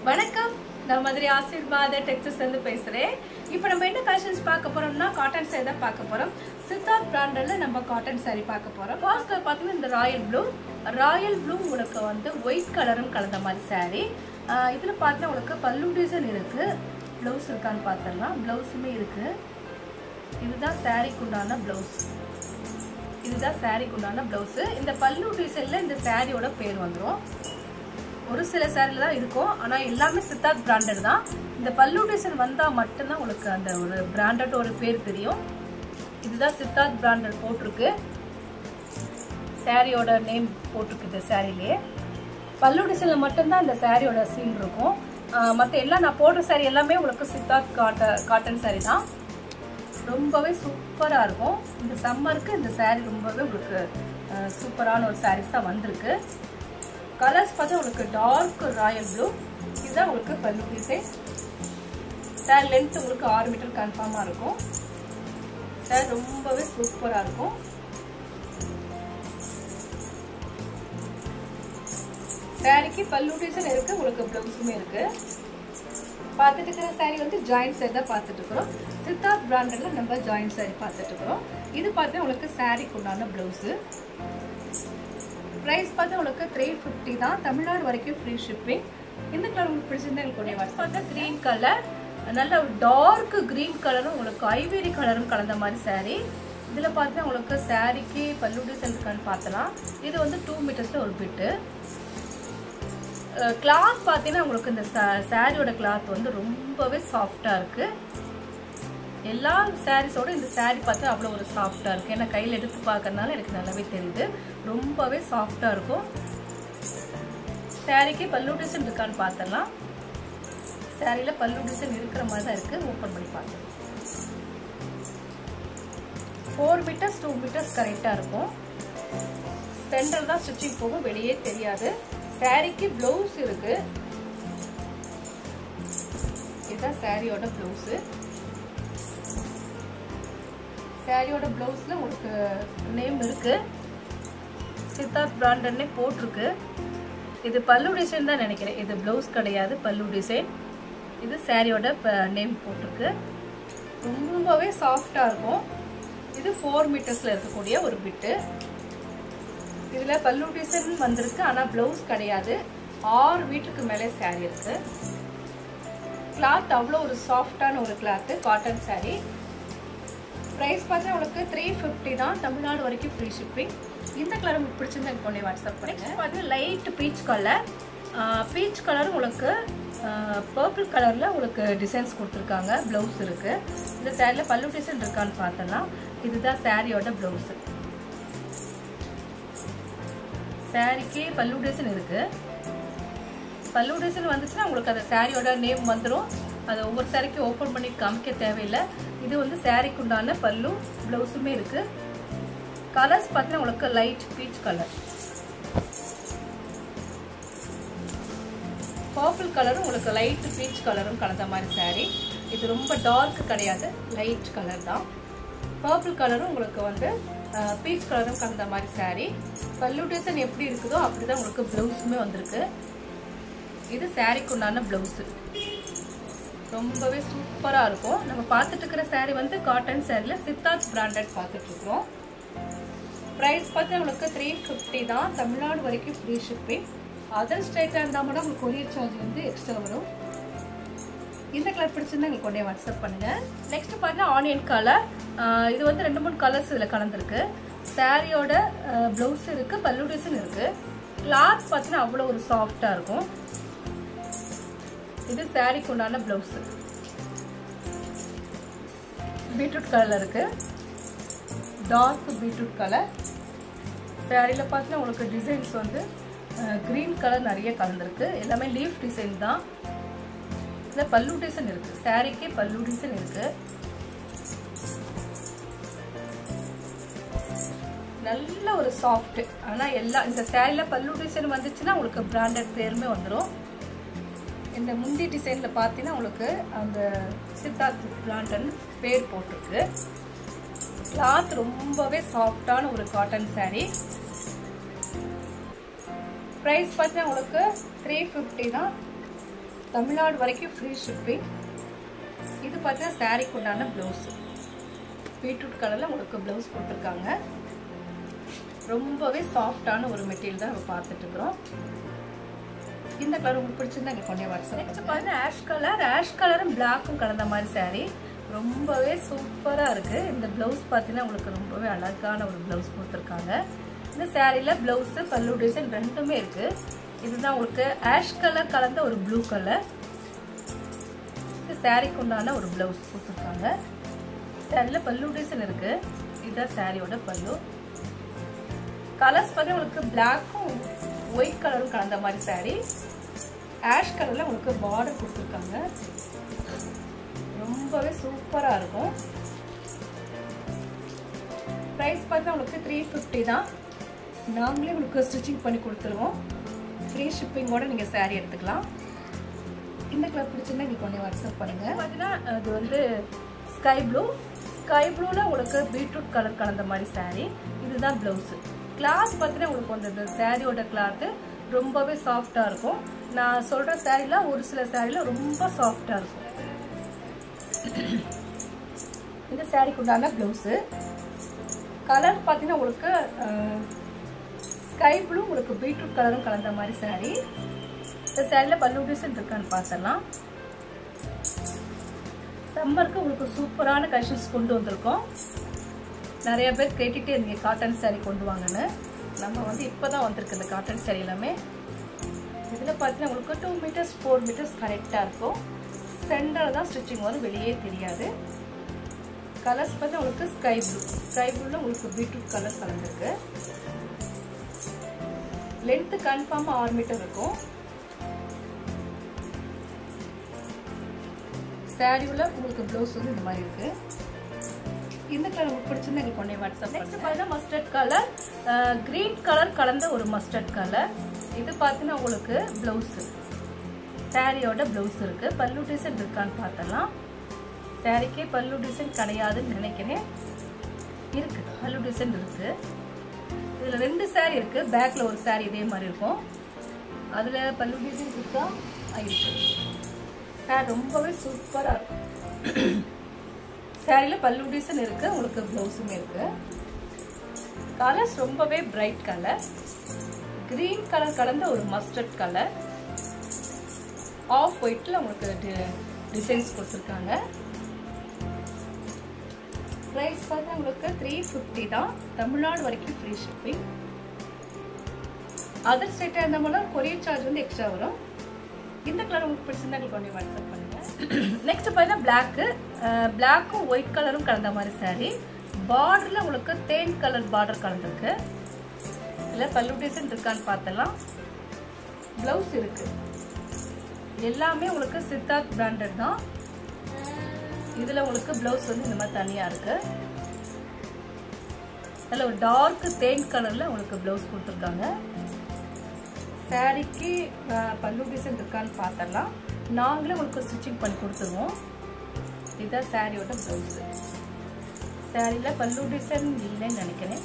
வணக்கம், நான் மதுரை ஆசீர்வாத டெக்ஸ்டைல்ஸ்ல இருந்து பேசுறேன். இப்போ நம்ம என்ன கலெக்ஷன்ஸ் பார்க்க போறோம்னா காட்டன் saree தான் பார்க்க போறோம். சித்தார்த் பிராண்டட்ல நம்ம காட்டன் saree பார்க்க போறோம். ஃபர்ஸ்ட் பார்த்தீங்கன்னா இந்த ராயல் ப்ளூ உங்களுக்கு வந்து ஒயிட் கலரும் கலந்த மாதிரி saree. இதுல பார்த்தா உங்களுக்கு பல்லு டிசைன் இருக்கு. ப்ளவுஸ் இருக்கான்னு பார்த்தறலாம். ப்ளவுஸுமே இருக்கு. இதுதான் சாரிக்கு உண்டான ப்ளவுஸ். இந்த பல்லு டிசைன்ல இந்த சாரியோட பேர் வந்துரும். ஒரு சில சாரில தான் இருக்கும், ஆனா எல்லாமே சித்தார்த் பிராண்டட் தான். இந்த பல்லு டிசைன் வந்தா மட்டும்தான் உங்களுக்கு அந்த ஒரு பிராண்டட் ஒரு பேர் தெரியும். இதுதான் சித்தார்த் பிராண்டட் போட்டிருக்கு. சாரியோட நேம் போட்டிருக்கு. இந்த சாரிலேயே பல்லு டிசைன்ல மட்டும்தான் இந்த சாரியோட சீன் இருக்கும். மற்ற எல்லாம் நான் போடுற சாரி எல்லாமே உங்களுக்கு சித்தார்த் காட்டன் சாரி தான். ரொம்பவே சூப்பரா இருக்கும். இந்த சம்மருக்கு இந்த சாரி ரொம்பவே உங்களுக்கு சூப்பரான ஒரு சாரீஸ் தான் வந்திருக்கு. கலர்ஸ் பார்த்தா உங்களுக்கு டார்க் ராயல் ப்ளூ. இதுதான் உங்களுக்கு பல்லு டிசைன். சாரி லென்த் உங்களுக்கு 6 மீட்டர் கன்ஃபார்மா இருக்கும். சாரி ரொம்பவே சூப்பரா இருக்கும். சாரிக்கு பல்லு டிசைன் இருக்கு, உங்களுக்கு பிளவுஸுமே இருக்கு. பார்த்துட்டு இருக்கிற சாரி வந்து ஜாயிண்ட் சாரி தான் பார்த்துட்டு இருக்கிறோம். சித்தார்த் பிராண்டட்ல நம்ம ஜாயிண்ட் சாரி பார்த்துட்டு இருக்கிறோம். இது பார்த்தா உங்களுக்கு சாரிக்கு உண்டான பிளவுஸ். பிரைஸ் பார்த்தா உங்களுக்கு 350 தான். தமிழ்நாடு வரைக்கும் ஃப்ரீ ஷிப்பிங். இந்த கலர் உங்களுக்கு பிடிச்சிருந்தா எங்களுக்கு வாட்ஸ்அப் பார்த்தா கிரீன் கலர், நல்ல டார்க் கிரீன் கலரும் உங்களுக்கு ஐவேரி கலரும் கலந்த மாதிரி சாரி. இதில் பார்த்தா உங்களுக்கு சாரிக்கு பல்லு டிசைன் இருக்கான்னு பார்த்தலாம். இது வந்து 2 மீட்டர்ஸ்ல ஒரு பிட்டு. கிளாத் பார்த்தீங்கன்னா உங்களுக்கு இந்த சாரியோட கிளாத் வந்து ரொம்பவே சாஃப்டா இருக்கு. எல்லா சாரீஸோட இந்த சாரி பார்த்தா அவ்வளோ ஒரு சாஃப்டா இருக்கு. ஏன்னா கையில் எடுத்து பார்க்கறதுனால எனக்கு நல்லாவே தெரியுது. ரொம்பவே சாஃப்டா இருக்கும். சாரிக்கு பல்லு டிசைன் இருக்கான்னு பார்த்தலாம். சாரியில பல்லு டிசைன் இருக்கிற மாதிரி தான் இருக்கு. ஓப்பன் பண்ணி பார்க்கலாம். 4 மீட்டர்ஸ் 2 மீட்டர்ஸ் கரெக்டா இருக்கும். சென்டர் தான் ஸ்டிச்சிங் போகும், வெளியே தெரியாது. சாரிக்கு பிளவுஸ் இருக்கு. இதுதான் சாரியோட பிளவுஸ். சாரியோட பிளவுஸ்ல உங்களுக்கு நேம் இருக்கு. சித்தார்த் பிராண்டட்னே போட்டிருக்கு. இது பல்லு டிசைன் தான் நினைக்கிறேன். இது பிளவுஸ் கிடையாது, பல்லு டிசைன். இது சாரியோட நேம் போட்டிருக்கு. ரொம்பவே சாஃப்டா இருக்கும். இது 4 மீட்டர்ஸ்ல இருக்கக்கூடிய ஒரு பிட்டு. இதுல பல்லு டிசைன் வந்திருக்கு, ஆனா பிளவுஸ் கிடையாது. 6 மீட்டருக்கு மேலே சாரி இருக்கு. கிளாத் அவ்வளோ ஒரு சாஃப்டான ஒரு கிளாத், காட்டன் சாரி. பிரைஸ் பார்த்தா உங்களுக்கு 350 தான். தமிழ்நாடு வரைக்கும் ஃப்ரீ ஷிப்பிங். இந்த கலர் உங்களுக்கு பிடிச்சிருந்தா எனக்கு கொண்டு வாட்ஸ்அப் பண்ணுங்க. பார்த்தீங்கன்னா light peach colour. Peach colour உங்களுக்கு பர்பிள் கலர்ல உங்களுக்கு டிசைன்ஸ் கொடுத்துருக்காங்க. பிளவுஸ் இருக்கு. இந்த சாரியில பல்லு டிசைன் இருக்கான்னு பார்த்தலாம். இதுதான் சாரியோட பிளவுஸ். சாரிக்கு பல்லு டிசைன் இருக்கு. பல்லு டிசைன் வந்துச்சுன்னா உங்களுக்கு அந்த சாரியோட நேம் வந்துடும். அதை ஒவ்வொரு சாரிக்கும் ஓப்பன் பண்ணி காமிக்க தேவையில்லை. இது வந்து சாரிக்கு உண்டான பல்லு, பிளவுஸுமே இருக்கு. கலர்ஸ் பார்த்தீங்கன்னா உங்களுக்கு லைட் பீச் கலர், பர்பிள் கலரும் உங்களுக்கு லைட் பீச் கலரும் கலந்த மாதிரி சாரி. இது ரொம்ப டார்க் கிடையாது, லைட் கலர் தான். பர்பிள் கலரும் உங்களுக்கு வந்து பீச் கலரும் கலந்த மாதிரி சாரி. பல்லு டிசைன் எப்படி இருக்குதோ அப்படிதான் உங்களுக்கு பிளவுஸுமே வந்திருக்கு. இது சாரிக்கு உண்டான பிளவுஸ். ரொம்பவே சூப்பரா இருக்கும். நம்ம பார்த்துட்டு இருக்கிற சாரி வந்து காட்டன் சாரில சித்தார்த் பிராண்டட் பார்த்துட்டு இருக்கிறோம். பிரைஸ் பார்த்தா உங்களுக்கு 350 தான். தமிழ்நாடு வரைக்கும் ஃப்ரீ ஷிப்பிங். அதர் ஸ்டேட்டா இருந்தால் மட்டும் உங்களுக்கு கொரியர் சார்ஜ் வந்து எக்ஸ்ட்ரா வரும். இந்த கலர் பிடிச்சிருந்தா எங்களுக்கு கொண்டே வாட்ஸ்அப் பண்ணுங்க. நெக்ஸ்ட் பார்த்தீங்கன்னா ஆனியன் கலர். இது வந்து 2-3 கலர்ஸ் இதில் கலந்துருக்கு. சாரியோட பிளவுஸ் இருக்கு, பல்லு டிசைன் இருக்கு. கிளாத் பார்த்தீங்கன்னா அவ்வளோ ஒரு சாஃப்டா இருக்கும். இது சாரிக்கு உண்டான பிளவுஸ். பீட்ரூட் கலர்ல இருக்கு. Dark beetroot colour. சாரியில பார்த்தீங்கன்னா உங்களுக்கு டிசைன்ஸ் வந்து கிரீன் கலர் நிறைய கலந்துருக்கு. எல்லாமே லீஃப் டிசைன் தான். இதுல பல்லு டிசைன் இருக்கு. சாரிக்கு பல்லு டிசைன் இருக்கு. நல்ல ஒரு சாஃப்ட். ஆனா இந்த சாரியில பல்லு டிசைன் வந்துச்சுன்னா உங்களுக்கு பிராண்டட் பேருமே வந்துடும். இந்த முந்தி டிசைன்ல பார்த்தீங்கன்னா உங்களுக்கு அந்த சித்தார்த் பிராண்டட் பேர் போட்டிருக்கு. கிளாத் ரொம்பவே சாஃப்டான ஒரு காட்டன் சாரி. பிரைஸ் பார்த்தா உங்களுக்கு 350 தான். தமிழ்நாடு வரைக்கும் ஃப்ரீ ஷிப்பிங். இது பார்த்தீங்கன்னா சாரீக்கு உண்டான ப்ளவுஸ். பீட்ரூட் கலரில் உங்களுக்கு ப்ளவுஸ் போட்டிருக்காங்க. ரொம்பவே சாஃப்டான ஒரு மெட்டீரியல் தான் நம்ம பார்த்துட்டு இருக்கிறோம். இந்த கலர் உங்களுக்கு பிடிச்சிருந்தா இங்கே கொண்டே வாட்ஸ்அப். நெக்ஸ்ட் பார்த்தீங்கன்னா ஆஷ் கலரும் பிளாக்கும் கலந்த மாதிரி சாரீ. ரொம்பவே சூப்பராக இருக்குது. இந்த ப்ளவுஸ் பார்த்தீங்கன்னா உங்களுக்கு ரொம்பவே அழகான ஒரு ப்ளவுஸ் கொடுத்துருக்காங்க. இந்த சாரியில் ப்ளவுஸு பல்லு டிசைன் ரெண்டுமே இருக்குது. இதுதான் உங்களுக்கு ஆஷ் கலர் கலந்த ஒரு ப்ளூ கலர். இந்த சாரிக்கு உண்டான ஒரு ப்ளவுஸ் கொடுத்துருக்காங்க. சாரியில் பல்லு டிசைன் இருக்குது. இதுதான் சாரியோட பல்லு. கலர்ஸ் பார்த்தீங்கன்னா உங்களுக்கு பிளாக்கும் ஒயிட் கலரும் கலந்த மாதிரி சாரி. ஆஷ் கலரில் உங்களுக்கு பார்டர் கொடுத்துருக்காங்க. ரொம்பவே சூப்பராக இருக்கும். ப்ரைஸ் பார்த்தா உங்களுக்கு 350 தான். நாங்களே உங்களுக்கு ஸ்டிச்சிங் பண்ணி கொடுத்துருவோம். ஃப்ரீ ஷிப்பிங்கோட நீங்கள் சாரீ எடுத்துக்கலாம். இந்த கலர் பிடிச்சிருந்தா நீங்கள் கொண்டே வாட்ஸ்அப் பண்ணுங்கள். பார்த்தீங்கன்னா அது வந்து ஸ்கை ப்ளூவில் உங்களுக்கு பீட்ரூட் கலர் கலந்த மாதிரி சாரீ. இதுதான் ப்ளவுஸு. கிளாத் பார்த்தீங்கன்னா உங்களுக்கு வந்து இந்த சாரியோட கிளாத்து ரொம்பவே சாஃப்டாக இருக்கும். நான் சொல்கிற சாரீலாம் ஒரு சில சாரீலாம் ரொம்ப சாஃப்டாக இருக்கும். இந்த சாரிக்கு உண்டான ப்ளவுஸு. கலர் பார்த்தீங்கன்னா உங்களுக்கு ஸ்கை ப்ளூ உங்களுக்கு பீட்ரூட் கலரும் கலந்த மாதிரி சாரீ. இந்த சாரியில் பல்லு டிசைன் இருக்கான்னு பார்த்தலாம். சம்மருக்கு உங்களுக்கு சூப்பரான கலெக்ஷன்ஸ் கொண்டு வந்திருக்கோம். நிறைய பேர் கேட்டுகிட்டே இருந்தீங்க காட்டன் சாரீ கொண்டு வாங்கன்னு. நம்ம வந்து இப்போ தான் வந்திருக்கு இந்த காட்டன் சாரீ எல்லாமே. இதில் பார்த்தீங்கன்னா உங்களுக்கு 2 மீட்டர்ஸ் 4 மீட்டர்ஸ் கரெக்டாக இருக்கும். சென்டர் தான் ஸ்டிச்சிங் வரும், வெளியே தெரியாது. கலர்ஸ் பார்த்தா உங்களுக்கு ஸ்கை ப்ளூவில் உங்களுக்கு பீட்ரூட் கலர் கலந்துருக்கு. லென்த்து கன்ஃபார்மாக 6 மீட்டர் இருக்கும். சாரியில் உங்களுக்கு ப்ளவுஸ் வந்து இந்த மாதிரி இருக்குது. இந்த கலர் உங்களுக்கு பிடிச்சிருந்தா எங்களுக்கு கொண்டே வாட்ஸ்அப். நெக்ஸ்ட் பார்த்தீங்கன்னா மஸ்டர்ட் கலர், கிரீன் கலர் கலந்த ஒரு மஸ்டர்ட் கலர். இது பார்த்தீங்கன்னா உங்களுக்கு ப்ளவுஸு. சாரியோட ப்ளவுஸ் இருக்குது. பல்லு டிசைன் இருக்கான்னு பார்த்தலாம். சாரிக்கே பல்லு டிசைன் கிடையாதுன்னு நினைக்கிறேன். இருக்குது, பல்லு டிசைன் இருக்குது. இதில் 2 சாரீ இருக்குது. பேக்கில் ஒரு சாரீ இதே மாதிரி இருக்கும். அதில் பல்லு டிசைன் இருக்கா இருக்குது. சாரி ரொம்பவே சூப்பராக இருக்கும். சாரியில் பல்லு டிசைன் இருக்குது, உங்களுக்கு ப்ளவுஸுமே இருக்குது. கலர்ஸ் ரொம்பவே பிரைட் கலர். கிரீன் கலர் கலந்த ஒரு மஸ்டர்ட் கலர். ஆஃப் ஒயிட்டில் உங்களுக்கு டிசைன்ஸ் கொடுத்துருக்காங்க. ப்ரைஸ் பார்த்தா உங்களுக்கு 350 தான். தமிழ்நாடு வரைக்கும் ஃப்ரீ ஷிப்பிங். அதர் ஸ்டேட்டாக இருந்த மூலம் கொரியர் சார்ஜ் வந்து எக்ஸ்ட்ரா வரும். இந்த கலர் உங்களுக்கு பிடிச்சிருந்தா உங்களுக்கு கொண்டு வாட்ஸ்அப் பண்ணுங்கள். நெக்ஸ்ட் பார்த்தீங்கன்னா பிளாக்கும் ஒயிட் கலரும் கலந்த மாதிரி சாரீ. பார்டரில் உங்களுக்கு தேன் கலர் பார்டர் கலந்துருக்கு. இல்லை பல்லு டிசைன் இருக்கான்னு பார்த்தலாம். ப்ளவுஸ் இருக்குது. எல்லாமே உங்களுக்கு சித்தார்த் பிராண்டட் தான். இதில் உங்களுக்கு ப்ளவுஸ் வந்து இந்த மாதிரி தனியாக இருக்குது. அதில் ஒரு டார்க் தேன் கலரில் உங்களுக்கு ப்ளவுஸ் கொடுத்துருக்காங்க. சாரிக்கு பல்லு டிசைன் இருக்கான்னு பார்த்தலாம். நாங்களே உங்களுக்கு ஸ்டிச்சிங் பண்ணி கொடுத்துருவோம். இதுதான் சாரியோட ப்ளவுஸு. சாரியில் பல்லு டிசைன் இல்லைன்னு நினைக்கிறேன்.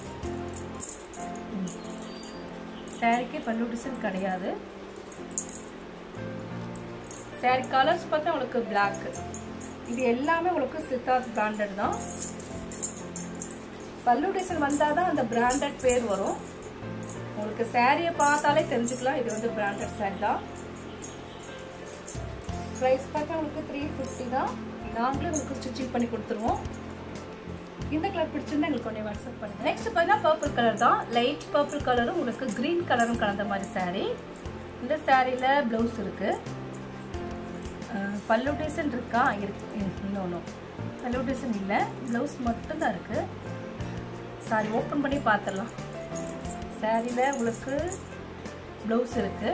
சாரிக்கு பல்லு டிசைன் கிடையாது. சாரி கலர்ஸ் பார்த்தா உங்களுக்கு பிளாக். இது எல்லாமே உங்களுக்கு சித்தார்த் பிராண்டட் தான். பல்லு டிசைன் வந்தால் தான் அந்த பிராண்டட் பேர் வரும். உங்களுக்கு சாரியை பார்த்தாலே தெரிஞ்சுக்கலாம் இது வந்து பிராண்டட் சாரி தான். ப்ரைஸ் பார்த்தா உங்களுக்கு 350 தான். நாங்களே உங்களுக்கு ஸ்டிச்சிங் பண்ணி கொடுத்துருவோம். இந்த கலர் பிடிச்சிருந்தா எங்களுக்கு கொண்டே வாட்ஸ்அப் பண்ணுங்கள். நெக்ஸ்ட் பார்த்தீங்கன்னா பர்பிள் கலர் தான். லைட் பர்பிள் கலரும் உங்களுக்கு க்ரீன் கலரும் கலந்த மாதிரி சாரீ. இந்த சாரியில் ப்ளவுஸ் இருக்குது. பல்லு டிசைன் இருக்கா? இன்னும் பல்லு டிசைன் இல்லை, ப்ளவுஸ் மட்டும்தான் இருக்குது. சாரி ஓப்பன் பண்ணி பார்த்துடலாம். சாரியில் உங்களுக்கு ப்ளவுஸ் இருக்குது.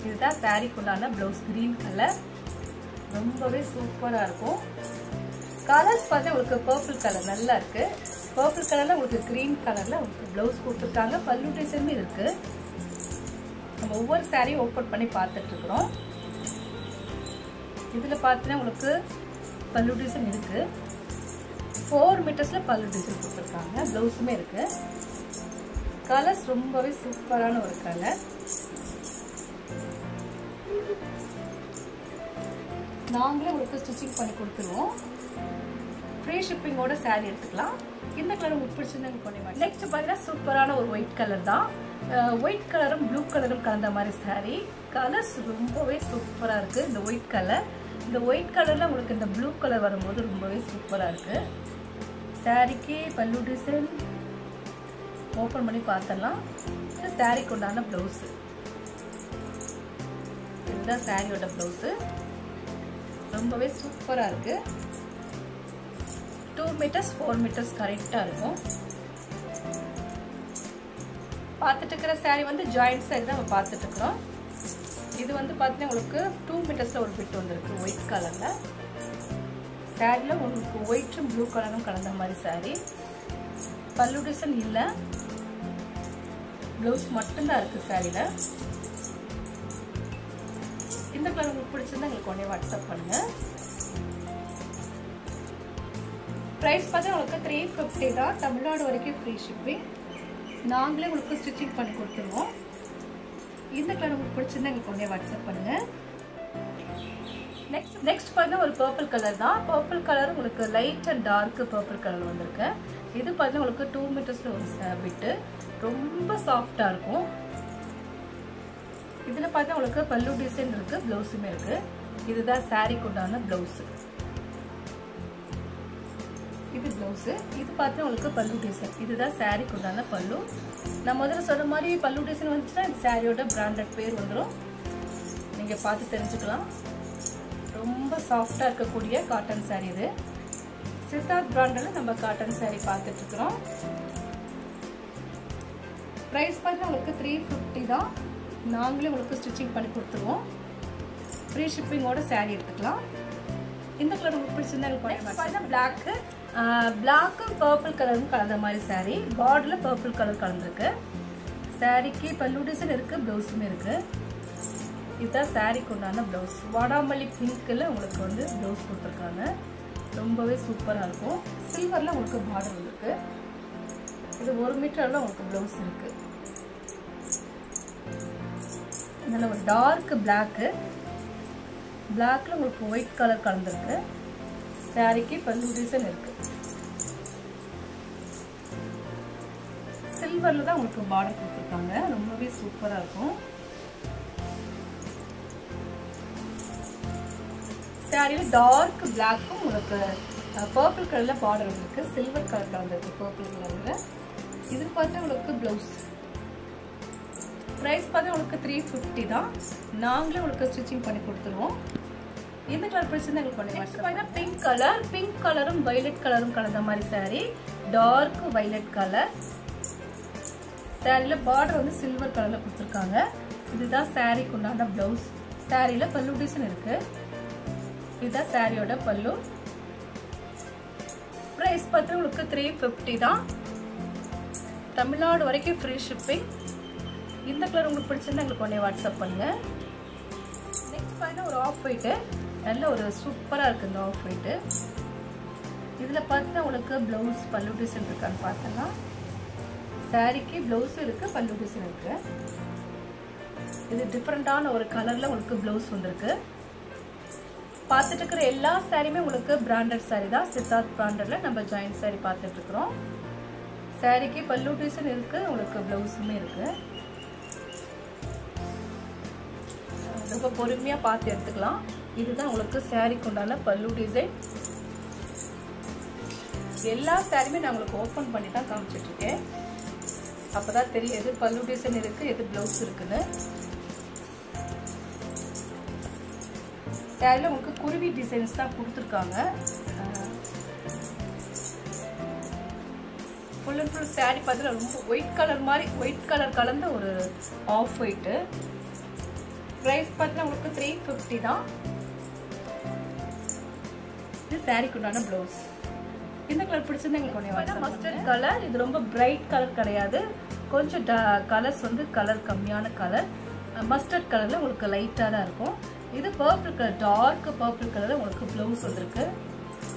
இதுதான் சாரிக்குள்ளான ப்ளவுஸ். க்ரீன் கலர் ரொம்பவே சூப்பராக இருக்கும். கலர்ஸ் பார்த்தா உங்களுக்கு பர்பிள் கலர் நல்லா இருக்குது. பர்பிள் கலரில் உங்களுக்கு க்ரீன் கலரில் உங்களுக்கு ப்ளவுஸ் கொடுத்துருக்காங்க. பல்லு டிசைனுமே இருக்குது. நம்ம ஒவ்வொரு சாரியும் ஓப்பன் பண்ணி பார்த்துட்ருக்குறோம். இதில் பார்த்தீங்கன்னா உங்களுக்கு பல்லு டிசைன் இருக்குது. 4 மீட்டர்ஸில் பல்லு டிசைன் கொடுத்துருக்காங்க. ப்ளவுஸுமே இருக்குது. கலர்ஸ் ரொம்பவே சூப்பரான ஒரு கலர். நாங்களே உங்களுக்கு ஸ்டிச்சிங் பண்ணி கொடுத்துருவோம். ஃப்ரீ ஷிப்பிங்கோட saree எடுத்துக்கலாம். இந்த கலர் உங்களுக்கு பிடிச்சிருந்தா கொண்டு நெக்ஸ்ட் பார்த்தீங்கன்னா சூப்பரான ஒரு ஒயிட் கலர் தான். ஒயிட் கலரும் ப்ளூ கலரும் கலந்த மாதிரி saree. கலர்ஸ் ரொம்பவே சூப்பராக இருக்குது. இந்த ஒயிட் கலர், இந்த ஒயிட் கலரில் உங்களுக்கு இந்த ப்ளூ கலர் வரும்போது ரொம்பவே சூப்பராக இருக்குது. சாரிக்கு பல்லு டிசைன் ஓப்பன் பண்ணி பார்த்துடலாம். இது சாரிக்கு உண்டான ப்ளவுஸு. இதுதான் சாரியோட ப்ளவுஸு. ரொம்பவே சூப்பராக இருக்குது. 2 மீட்டர்ஸ் 4 மீட்டர்ஸ் கரெக்டாக இருக்கும். பார்த்துட்டு இருக்கிற சாரீ வந்து ஜாயிண்ட் சாரீ தான் நம்ம பார்த்துட்டு இருக்கிறோம். இது வந்து பார்த்தீங்கன்னா உங்களுக்கு 2 மீட்டர்ஸில் ஒரு பிட் வந்துருக்கு ஒயிட் கலரில். சாரியில் உங்களுக்கு ஒயிட்டும் ப்ளூ கலரும் கலந்த மாதிரி சாரீ. பல்லு டிசைன் இல்லை, ப்ளவுஸ் மட்டும்தான் இருக்குது சாரியில். இந்த கலர் உங்களுக்கு பிடிச்சிருந்தா எங்களுக்கு உடனே வாட்ஸ்அப் பண்ணுங்கள். ப்ரைஸ் பார்த்தா உங்களுக்கு 350 தான். தமிழ்நாடு வரைக்கும் ஃப்ரீ ஷிப்பிங். நாங்களே உங்களுக்கு ஸ்டிச்சிங் பண்ணி கொடுத்துருவோம். இந்த கலர் உங்களுக்கு பிடிச்சிருந்தா எங்களுக்கு உடனே வாட்ஸ்அப் பண்ணுங்கள். நெக்ஸ்ட் பார்த்தா ஒரு பர்பிள் கலர் தான். பர்பிள் கலர் உங்களுக்கு light and dark purple colour வந்திருக்கு. இது பார்த்தா உங்களுக்கு 2 மீட்டர்ஸில் ஒரு பிட்டு. ரொம்ப சாஃப்டாக இருக்கும். இதில் பார்த்தா உங்களுக்கு பல்லு டிசைன் இருக்குது, ப்ளவுஸுமே இருக்குது. இதுதான் சாரீக்கு உண்டான ப்ளவுஸு. இது ப்ளவுஸு. இது பார்த்தா உங்களுக்கு பல்லு டிசைன். இதுதான் சாரீக்கு உண்டான பல்லு. நான் முதல்ல சொன்ன மாதிரி பல்லு டிசைன் வந்துச்சுன்னா இந்த சாரியோட பிராண்டட் பேர் வந்துடும். நீங்கள் பார்த்து தெரிஞ்சுக்கலாம். ரொம்ப சாஃப்டாக இருக்கக்கூடிய காட்டன் சாரீ இது. சித்தார்த் பிராண்டில் நம்ம காட்டன் சாரீ பார்த்துட்ருக்குறோம். ப்ரைஸ் பார்த்தா உங்களுக்கு 350 தான். நாங்களே உங்களுக்கு ஸ்டிச்சிங் பண்ணி கொடுத்துருவோம். ஃப்ரீ ஷிப்பிங்கோட சாரீ எடுத்துக்கலாம். இந்த கலர் உங்களுக்கு பிடிச்சிருந்தா பிளாக்கு, பிளாக்கும் பர்பிள் கலரும் கலந்த மாதிரி சாரீ. பார்டரில் பர்பிள் கலர் கலந்துருக்கு. சாரீக்கு பல்லு டிசைன் இருக்குது, ப்ளவுஸுமே இருக்குது. இதுதான் சாரீக்கு உண்டான ப்ளவுஸ். வாடாமல்லி பிங்க்கில் உங்களுக்கு வந்து ப்ளவுஸ் கொடுத்துருக்காங்க. ரொம்பவே சூப்பராக இருக்கும். சில்வரில் உங்களுக்கு பார்டர் இருக்குது. இது 1 மீட்டரில் உங்களுக்கு ப்ளவுஸ் இருக்குது. இதில் ஒரு டார்க் பிளாக்கு, பிளாக்ல உங்களுக்கு ஒயிட் கலர் கலந்துருக்கு. சாரிக்கு பல்லு டிசைன் இருக்கு. சில்வர்ல தான் உங்களுக்கு பார்டர் கொடுத்துருக்காங்க. ரொம்பவே சூப்பராக இருக்கும். சாரியில் டார்க் பிளாக்கும் உங்களுக்கு பர்பிள் கலரில் பார்டர் இருக்கு. சில்வர் கலர் கலந்துருக்கு பர்பிள் கலரில். இது பார்த்தா உங்களுக்கு ப்ளவுஸ். ப்ரைஸ் பார்த்தா உங்களுக்கு 350 தான். நாங்களே உங்களுக்கு ஸ்டிச்சிங் பண்ணி கொடுத்துருவோம். இந்த கலர் பிடிச்சிருந்தா எங்களுக்கு பண்ணி பார்த்தீங்கன்னா பிங்க் கலர், பிங்க் கலரும் வைலட் கலரும் கலந்த மாதிரி சாரீ. Dark violet colour. சாரியில் பார்டர் வந்து சில்வர் கலரில் கொடுத்துருக்காங்க. இதுதான் சாரீக்கு உண்டான ப்ளவுஸ். சாரியில் பல்லு டிசைன் இருக்கு. இதுதான் சாரியோட பல்லு. ப்ரைஸ் பார்த்தா உங்களுக்கு 350 தான். தமிழ்நாடு வரைக்கும் ஃப்ரீ ஷிப்பிங். இந்த கலர் உங்களுக்கு பிடிச்சிருந்தா எங்களுக்கு உடனே வாட்ஸ்அப் பண்ணுங்க. நெக்ஸ்ட் பார்த்தீங்கன்னா ஒரு ஆஃப் ஒயிட்டு. நல்ல ஒரு சூப்பராக இருக்குது இந்த ஆஃப் ஒயிட்டு. இதில் பார்த்தீங்கன்னா உங்களுக்கு ப்ளவுஸ் பல்லு டிசைன் இருக்கான்னு பார்த்தோன்னா சாரிக்கு ப்ளவுஸும் இருக்குது, பல்லு டிசைன் இருக்குது. இது டிஃப்ரெண்ட்டான ஒரு கலரில் உங்களுக்கு ப்ளவுஸ் வந்துருக்கு. பார்த்துட்டு இருக்கிற எல்லா சாரியுமே உங்களுக்கு பிராண்டட் சாரீ தான். சித்தார்த் பிராண்டடில் நம்ம ஜாயிண்ட் சாரீ பார்த்துட்ருக்குறோம். சாரிக்கு பல்லு டிசைன் இருக்குது, உங்களுக்கு ப்ளவுஸுமே இருக்குது. ரொம்ப பொறுமையாக பார்த்து எடுத்துக்கலாம். இதுதான் உங்களுக்கு சாரீக்கு உண்டான பல்லு டிசைன். எல்லா சாரியுமே நான் உங்களுக்கு ஓப்பன் பண்ணி தான் காமிச்சிட்ருக்கேன். அப்போ தான் தெரியும் எது பல்லு டிசைன் இருக்குது, எது ப்ளவுஸ் இருக்குன்னு. சாரியில் உங்களுக்கு குருவி டிசைன்ஸ் தான் கொடுத்துருக்காங்க. ஃபுல் அண்ட் ஃபுல் சாரீ பார்த்தீங்கன்னா ரொம்ப ஒயிட் கலர் மாதிரி, ஒயிட் கலர் கலந்த ஒரு ஆஃப் ஒயிட்டு. ப்ரைஸ் பார்த்தீங்கன்னா உங்களுக்கு 350 தான். இது சாரீக்கு உண்டான ப்ளவுஸ். இந்த கலர் பிடிச்சிருந்தா எங்களுக்கு மஸ்டர்ட் கலர். இது ரொம்ப பிரைட் கலர் கிடையாது. கொஞ்சம் கலர்ஸ் வந்து கலர் கம்மியான கலர். மஸ்டர்ட் கலரில் உங்களுக்கு லைட்டாக தான் இருக்கும். இது பர்பிள் கலர், டார்க் பர்பிள் கலரில் உங்களுக்கு ப்ளவுஸ் வந்துருக்கு.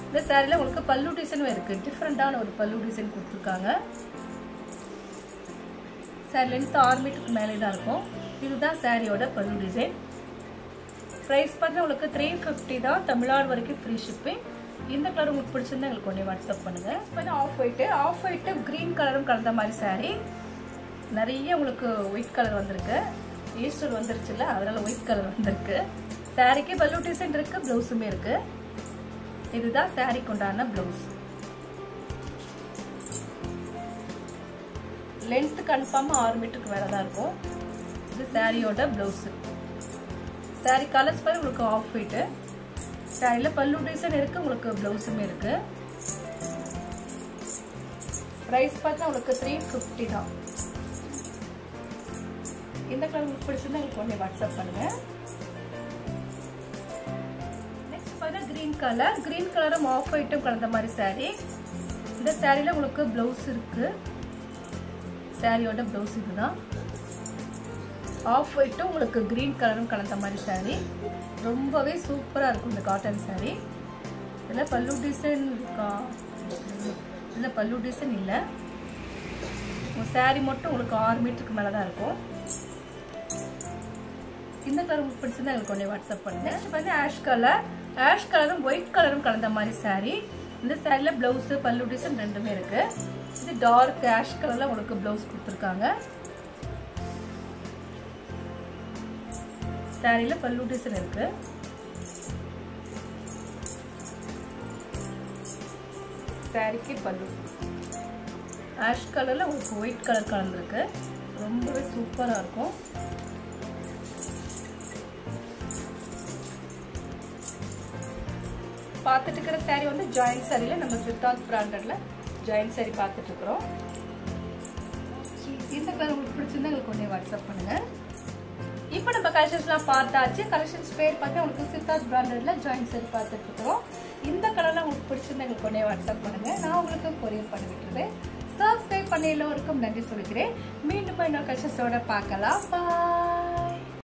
இந்த சாரியில் உங்களுக்கு பல்லு டிசைனும் இருக்குது. டிஃப்ரெண்ட்டான ஒரு பல்லு டிசைன் கொடுத்துருக்காங்க. சாரி லென்த் 6 மீட்டருக்கு மேலே தான் இருக்கும். இதுதான் சாரியோட பல்லு டிசைன். பிரைஸ் பார்த்தா உங்களுக்கு 350 தான், தமிழ்நாடு வரைக்கும் ஃப்ரீ ஷிப்பிங். இந்த கலர் உங்களுக்கு பிடிச்சிருந்தா எங்களுக்கு ஒன்றே வாட்ஸ்அப் பண்ணுங்க. ஆஃப் ஒயிட்டு கிரீன் கலரும் கலந்த மாதிரி சாரீ. நிறைய உங்களுக்கு ஒயிட் கலர் வந்திருக்கு, ஈஸ்டர் வந்துருச்சுல்ல அதனால ஒயிட் கலர் வந்திருக்கு. சாரீக்கு பல்லு டிசைன் இருக்கு, பிளவுஸுமே இருக்கு. இதுதான் சாரீக்கு உண்டான பிளவுஸ். லென்த் கன்ஃபார்மா 6 மீட்டருக்கு மேல தான் இருக்கும். இது சாரியோட பிளவுஸ். சாரி கலர்ஸ் பாரு உங்களுக்கு ஆஃப் ஒயிட். சாரியில பல்லு டிசைன் இருக்கு, உங்களுக்கு பிளவுஸுமே இருக்கு. பிரைஸ் பார்த்தா உங்களுக்கு 350 தான். இந்த கலர் உங்களுக்கு பிடிச்சிருந்தா உங்களுக்கு ஒண்ணே வாட்ஸ்அப் பண்ணுங்க. நெக்ஸ்ட் பார்த்தா கிரீன் கலரும் ஆஃப் ஒயிட்டும் கலந்த மாதிரி சாரி. இந்த சாரியில உங்களுக்கு பிளவுஸ் இருக்கு. சாரியோட பிளவுஸ் இதுதான். ஆஃப் ஒயிட்டும் உங்களுக்கு கிரீன் கலரும் கலந்த மாதிரி சாரி. ரொம்பவே சூப்பரா இருக்கும் இந்த காட்டன் சாரி. இதுல பல்லு டிசைன் இருக்கா? இதுல பல்லு டிசைன் இல்ல. சாரி மட்டும் உங்களுக்கு 6 மீட்டருக்கு மேலதான் இருக்கும். இந்த கலர் உங்களுக்கு பிடிச்சிருந்தா எனக்கு ஒண்ணே வாட்ஸ்அப் பண்ணுங்க. நெக்ஸ்ட் வந்து ஆஷ் கலரும் ஒயிட் கலரும் கலந்த மாதிரி சாரி. இந்த சாரில பிளவுஸ் பல்லு டிசைன் ரெண்டுமே இருக்கு. இது டார்க் ஆஷ் கலர்ல உங்களுக்கு பிளவுஸ் கொடுத்துருக்காங்க. சாரியில பல்லு டிசைன் இருக்கு. சாரிக்கு பல்லு ஆஷ் கலர்ல உங்களுக்கு ஒயிட் கலர் கலந்துருக்கு. ரொம்பவே சூப்பரா இருக்கும். பார்த்துட்டு இருக்கிற சாரி வந்து ஜாயிண்ட் சாரியில நம்ம சித்தார்த் பிராண்டட்ல ஜாயிண்ட் சாரி பார்த்துட்டு இருக்கிறோம். இந்த கலர் உங்களுக்கு பிடிச்சிருந்தா எங்களுக்கு ஒண்ணே வாட்ஸ்அப் பண்ணுங்க. இப்போ நம்ம கலெக்ஷன்ஸ்லாம் பார்த்தாச்சு. கலெக்ஷன்ஸ் பேர் பார்த்தா உங்களுக்கு சித்தார்த் பிராண்டட்ல ஜாயிண்ட் சாரி பார்த்துட்டு இருக்கிறோம். இந்த கலர்லாம் உங்களுக்கு பிடிச்சிருந்தா எங்களுக்கு ஒண்ணே வாட்ஸ்அப் பண்ணுங்க. நான் உங்களுக்கு கொரியர் பண்ணி விட்டுறேன். சப்ஸ்கிரைப் பண்ண எல்லோருக்கும் நன்றி சொல்லிக்கிறேன். மீண்டும் இன்னொரு கலெக்ஷன்ஸோட பார்க்கலாம். பாய்.